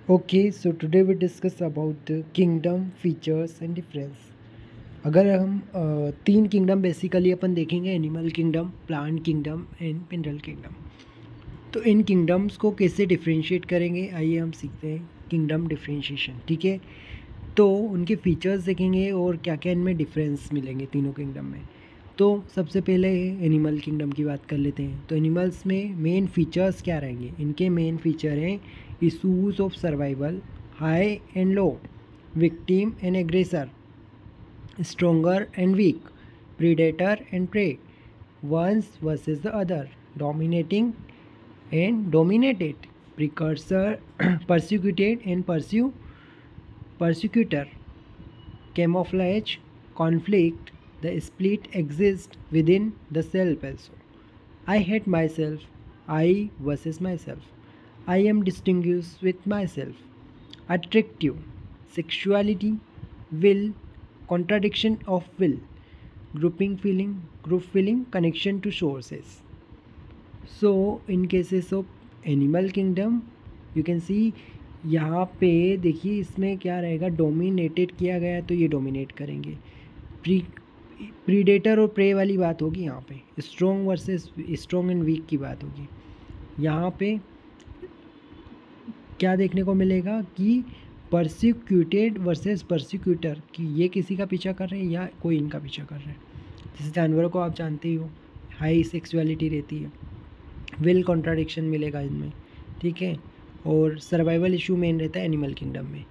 Okay, so today we discuss about the kingdom, features and difference. अगर हम तीन kingdom basically अपन देखेंगे, animal kingdom, plant kingdom and mineral kingdom. तो इन kingdoms को कैसे डिफ्रेंशिएट करेंगे, आइए हम सीखते हैं किंगडम डिफ्रेंशिएशन। ठीक है, तो उनके फीचर्स देखेंगे और क्या क्या इनमें डिफरेंस मिलेंगे तीनों किंगडम में। तो सबसे पहले एनिमल किंगडम की बात कर लेते हैं। तो एनिमल्स में मेन फीचर्स क्या रहेंगे? इनके मेन फीचर हैं issues of survival, high and low, victim and aggressor, stronger and weak, predator and prey, ones versus the other, dominating and dominated, precursor, persecuted and persecutor, camouflage, conflict, the split exists within the self also. I hate myself, I versus myself. I am distinguished with myself. Attractive, sexuality, will, contradiction of will, grouping feeling, group feeling, connection to sources. So in cases of animal kingdom, you can see यहाँ पे देखिए इसमें क्या रहेगा, dominated किया गया है तो ये डोमिनेट करेंगे। प्रीडेटर और प्रे वाली बात होगी यहाँ पे, strong versus strong and weak की बात होगी। यहाँ पे क्या देखने को मिलेगा कि परसिक्यूटेड वर्सेस परसिक्यूटर, कि ये किसी का पीछा कर रहे हैं या कोई इनका पीछा कर रहा है। जैसे जानवरों को आप जानते ही हो, हाई सेक्सुअलिटी रहती है, विल कॉन्ट्राडिक्शन मिलेगा इनमें। ठीक है, और सर्वाइवल इशू मेन रहता है एनिमल किंगडम में।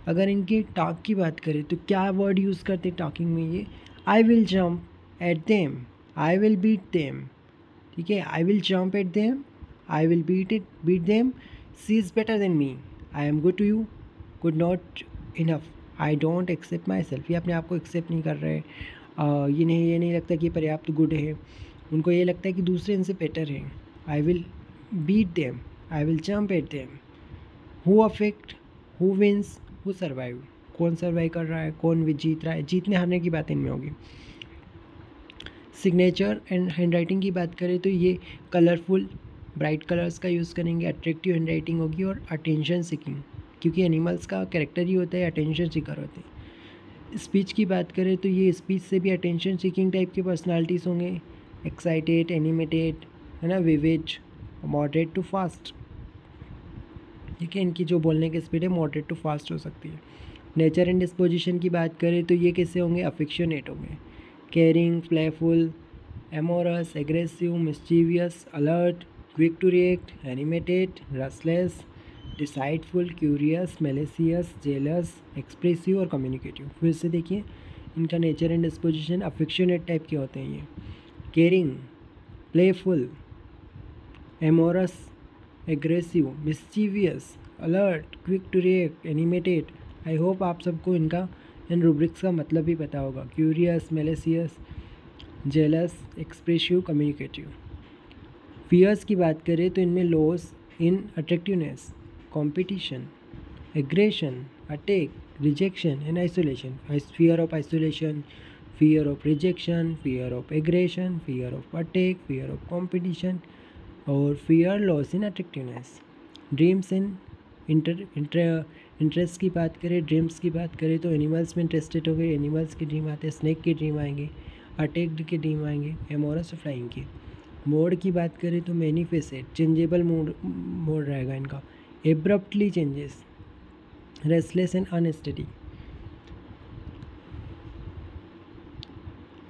अगर इनके टॉक की बात करें तो क्या वर्ड यूज़ करते हैं टॉकिंग में? ये I will jump at them, I will beat them. ठीक है, I will jump at them, I will beat them, she is better than me, I am good to you, good not enough, I don't accept myself. ये अपने आप को accept नहीं कर रहे, ये नहीं लगता कि पर्याप्त गुड है, उनको ये लगता है कि दूसरे इनसे बेटर है। I will beat them, I will jump at them. Who affect, who wins, who survive, कौन सर्वाइव कर रहा है, कौन जीत रहा है, जीतने हारने की बात इनमें होगी। सिग्नेचर एंड हैंड राइटिंग की बात करें तो ये कलरफुल ब्राइट कलर्स का यूज़ करेंगे, अट्रैक्टिव हैंड राइटिंग होगी और अटेंशन सीकिंग, क्योंकि एनिमल्स का कैरेक्टर ही होता है अटेंशन सीकर होते हैं। स्पीच की बात करें तो ये स्पीच से भी अटेंशन सीकिंग टाइप की पर्सनालिटीज़ होंगे, एक्साइटेड, एनिमेटेड, है ना, विविड, मॉडरेट टू फास्ट। ठीक है, इनकी जो बोलने की स्पीड है मॉडरेट टू फास्ट हो सकती है। नेचर एंड डिस्पोजिशन की बात करें तो ये कैसे होंगे? अफेक्शनेट होंगे, caring, playful, amorous, aggressive, mischievous, alert, quick to react, animated, restless, deceitful, curious, malicious, jealous, expressive और कम्युनिकेटिव। फिर से देखिए इनका nature and disposition affectionate type के होते हैं। ये caring, playful, amorous, aggressive, mischievous, alert, quick to react, animated. I hope आप सबको इनका इन रूब्रिक्स का मतलब भी पता होगा। Curious, malicious, jealous, expressive, communicative. Fears की बात करें तो इनमें loss in attractiveness, competition, aggression, attack, rejection and isolation. Fear of isolation, fear of rejection, fear of aggression, fear of attack, fear of competition और fear loss in attractiveness। Dreams and interest की बात करें, dreams की बात करें तो animals में interested हो गए, एनिमल्स के ड्रीम आते हैं, स्नेक के ड्रीम आएंगे, अटैक्ड के ड्रीम आएंगे, एमोरस फ्लाइंग के। मोड की बात करें तो मैनीफेसेट, चेंजेबल मोड रहेगा इनका, abruptly changes, restless and unsteady.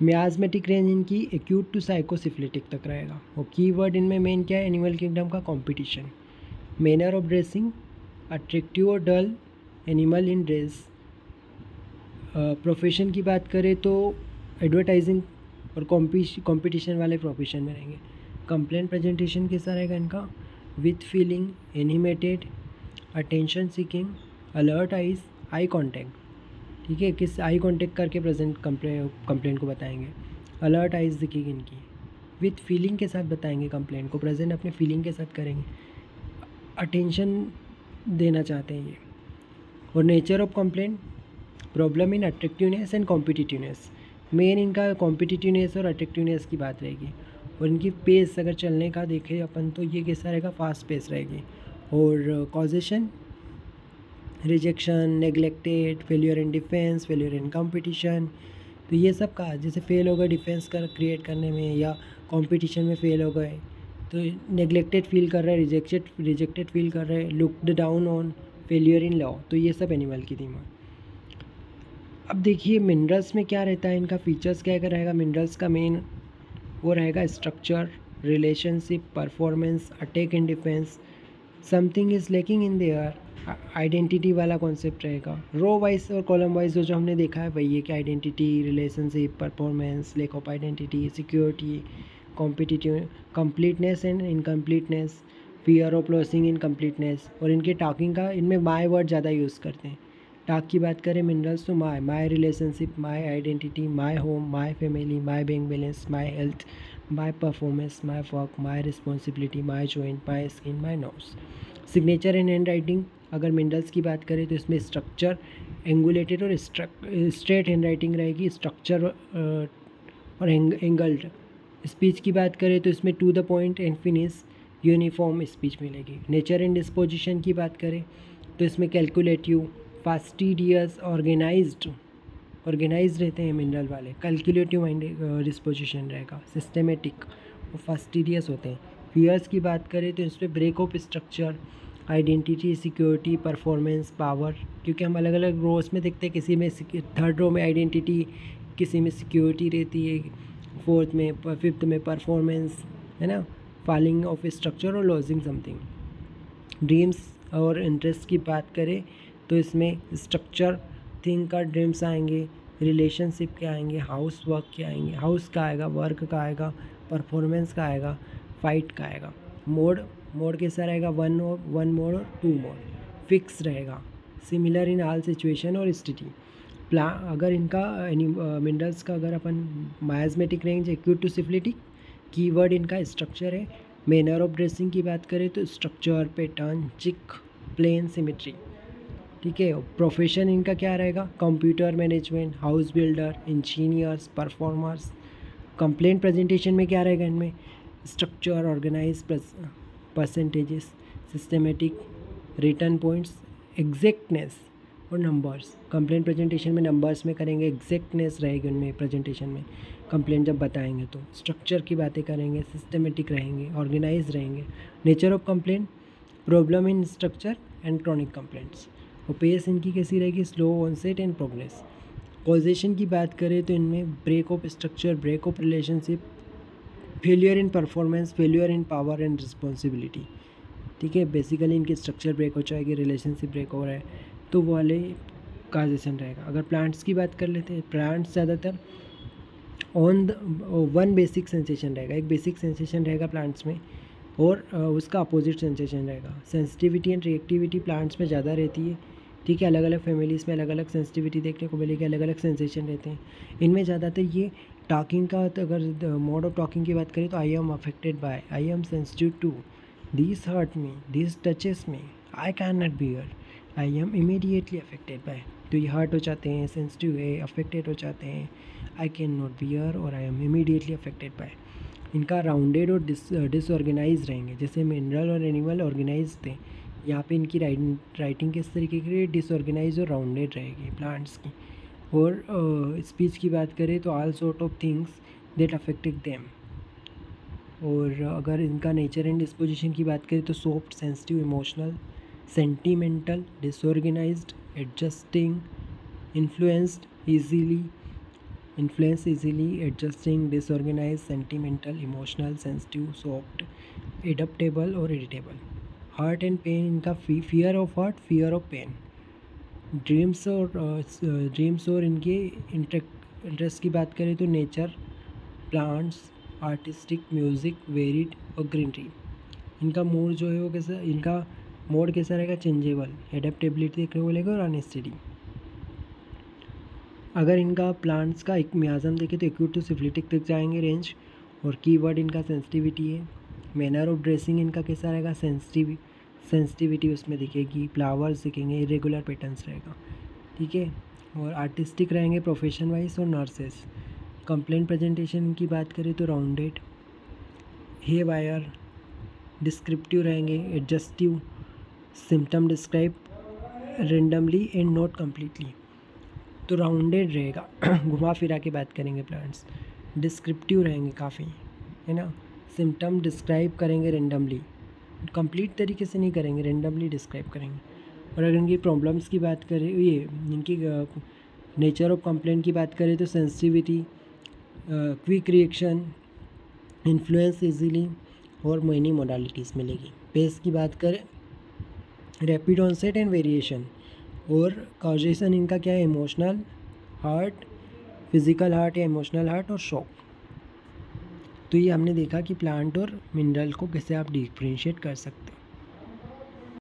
Miasmatic range इनकी एक्यूट टू साइकोसिफिलिटिक तक रहेगा। और कीवर्ड इनमें मेन क्या है? एनिमल किंगडम का competition. Manner of dressing, attractive और dull, animal in dress. Profession की बात करें तो एडवर्टाइजिंग और कंपटीशन वाले प्रोफेशन में रहेंगे। कंप्लेंट प्रेजेंटेशन कैसा रहेगा इनका? With feeling, animated, attention seeking, alert eyes, eye contact. ठीक है, किस आई कांटेक्ट करके प्रेजेंट कंप्लेंट को बताएंगे। अलर्ट आइज दिखेगी इनकी, विथ फीलिंग के साथ बताएंगे कंप्लेंट को, प्रेजेंट अपने फीलिंग के साथ करेंगे, अटेंशन देना चाहते हैं ये। और nature of complaint, problem in attractiveness and competitiveness. Main इनका कॉम्पिटिटिवनेस और अट्रैक्टिवनेस की बात रहेगी। और इनकी पेस अगर चलने का देखें अपन तो ये कैसा रहेगा? फास्ट पेस रहेगी। और causation, rejection, neglected, failure in defence, failure in competition. तो ये सब का जैसे फेल हो गए डिफेंस कर क्रिएट करने में या कंपटीशन में फेल हो गए, तो नेग्लेक्टेड फील कर रहे हैं, रिजेक्टेड फील कर रहे हैं, looked down on, failure in law. तो ये सब एनिमल की थीम है। अब देखिए मिनरल्स में क्या रहता है, इनका फीचर्स क्या रहेगा। मिनरल्स का मेन वो रहेगा structure, relationship, performance, attack and defence, something is lacking in there, identity वाला कॉन्सेप्ट रहेगा। रो वाइज और कॉलम वाइज जो हमने देखा है वही है कि identity, relationship, performance, lack of identity, security, competitive, completeness and incompleteness, fear of losing incompleteness. और इनके टॉकिंग का इनमें माई वर्ड ज़्यादा यूज़ करते हैं। टाक की बात करें मिनरल्स तो my relationship, my identity, my home, my family, my bank balance, my health, my performance, my work, my responsibility, my joint, my skin, my nose. Signature and handwriting अगर minerals की बात करें तो इसमें structure, angulated और straight handwriting रहेगी। Structure और angled. Speech की बात करें तो इसमें to the point and finish, uniform speech मिलेगी। नेचर एंड डिस्पोजिशन की बात करें तो इसमें कैलकुलेटिव, फास्टिडियस, ऑर्गेनाइज रहते हैं मिनरल वाले। कैलकुलेटिव माइंड डिस्पोजिशन रहेगा, सिस्टमेटिक और फास्टिडियस होते हैं। फियर्स की बात करें तो इसमें break of structure, identity, security, performance, power, क्योंकि हम अलग अलग रोज में देखते हैं, किसी में थर्ड रो में आइडेंटिटी, किसी में सिक्योरिटी रहती है, फोर्थ में, फिफ्थ में परफॉर्मेंस, है ना, फॉलिंग ऑफ स्ट्रक्चर और लॉजिंग समथिंग। ड्रीम्स और इंटरेस्ट की बात करें तो इसमें स्ट्रक्चर, थिंग का ड्रीम्स आएंगे, रिलेशनशिप के आएंगे, हाउस वर्क के आएंगे, हाउस का आएगा, वर्क का आएगा, परफॉर्मेंस का आएगा, फाइट का आएगा। मोड कैसा रहेगा, वन मोड और टू मोड, फिक्स रहेगा, सिमिलर इन ऑल सिचुएशन और स्थिति। अगर इनका मिनरल्स का अगर अपन miasmatic range acute to syphilitic, keyword इनका स्ट्रक्चर है। मैनर ऑफ ड्रेसिंग की बात करें तो structure, pattern, chic, plain, symmetry, ठीक है। प्रोफेशन इनका क्या रहेगा, computer management, house builder, engineers, performers. Complaint presentation में क्या रहेगा इनमें, structure, organise, percentages, systematic, return points, exactness और नंबर्स। कंप्लेंट प्रेजेंटेशन में नंबर्स में करेंगे, एग्जैक्टनेस रहेगी उनमें प्रेजेंटेशन में, कंप्लेंट जब बताएंगे तो। स्ट्रक्चर की बातें करेंगे, सिस्टमेटिक रहेंगे, ऑर्गेनाइज रहेंगे। Nature of complaint, problem in structure and chronic complaints. और पेस इनकी कैसी रहेगी, slow onset and progress. Causation की बात करें तो इनमें break of structure, break of relationship, failure in performance, failure in power and responsibility, ठीक है। बेसिकली इनकी स्ट्रक्चर ब्रेक हो जाएगी, रिलेशनशिप ब्रेक हो रहा है तो वो वाले कॉजेशन रहेगा। अगर प्लांट्स की बात कर लेते हैं, प्लांट्स ज़्यादातर ऑन वन बेसिक सेंसेशन रहेगा, एक बेसिक सेंसेशन रहेगा प्लांट्स में, और उसका अपोजिट सेंसेशन रहेगा। सेंसिटिविटी एंड रिएक्टिविटी प्लांट्स में ज़्यादा रहती है, ठीक है। अलग अलग फैमिलीज़ में अलग अलग सेंसिटिविटी देखने को मिलेगी, अलग अलग सेंसेशन रहते हैं इनमें। ज़्यादातर ये टॉकिंग का, तो अगर मोड ऑफ टॉकिंग की बात करें तो I am affected by, I am sensitive to, this hurt me, this touches me, I can not bear, I am immediately affected by. तो ये हर्ट हो जाते हैं, सेंसिटिव है, अफेक्टेड हो जाते हैं, आई कैन नॉट बियर और आई एम इमीडिएटली अफेक्टेड बाय। इनका राउंडेड और डिसऑर्गेनाइज रहेंगे, जैसे मिनरल और एनिमल ऑर्गेनाइज थे, यहाँ पे इनकी राइटिंग किस तरीके की डिसऑर्गेनाइज और राउंडेड रहेगी प्लांट्स की। और स्पीच की बात करें तो all sort of things that affected them. और अगर इनका नेचर एंड डिस्पोजिशन की बात करें तो soft, sensitive, emotional, sentimental, disorganised, adjusting, influence easily, adjusting, disorganized, sentimental, emotional, sensitive, soft, adaptable और irritable। हार्ट एंड पेन इनका fear of heart, fear of pain. Dreams और इनके इंटरेस्ट की बात करें तो nature, plants, artistic, music, varied और greenery. इनका मूड जो है वो कैसा, इनका मोड कैसा रहेगा, चेंजेबल, एडेप्टेबिलिटी देखने को मिलेगा और अनस्टेडी। अगर इनका प्लांट्स का एक मियाज़म देखें तो एक्यूट टू सिफिलिटिक तक जाएंगे रेंज, और कीवर्ड इनका सेंसिटिविटी है। मैनर ऑफ ड्रेसिंग इनका कैसा रहेगा, सेंसिटिविटी उसमें दिखेगी, फ्लावर्स दिखेंगे, इरेगुलर पैटर्न्स रहेगा, ठीक है। और आर्टिस्टिक रहेंगे प्रोफेशन वाइज और नर्सेस। कंप्लेंट प्रेजेंटेशन की बात करें तो राउंडेड, हे वायर, डिस्क्रिप्टिव रहेंगे, adjective, symptom describe, randomly and not completely, तो राउंडेड रहेगा घुमा फिरा के बात करेंगे प्लांट्स, डिस्क्रिप्टिव रहेंगे काफ़ी, है ना, सिम्टम डिस्क्राइब करेंगे रेंडमली, कंप्लीट तरीके से नहीं करेंगे, रेंडमली डिस्क्राइब करेंगे। और अगर इनकी प्रॉब्लम्स की बात करें, ये इनकी नेचर ऑफ कंप्लेंट की बात करें तो sensitivity, quick reaction, influence easily और मेनी मोडालिटीज़ मिलेगी। पेस की बात करें, रैपिड ऑनसेट एंड वेरिएशन, और कॉजेशन इनका क्या है, इमोशनल हार्ट, फिजिकल हार्ट या इमोशनल हार्ट और शॉक। तो ये हमने देखा कि प्लांट और मिनरल को कैसे आप डिफ्रेंशिएट कर सकते हैं।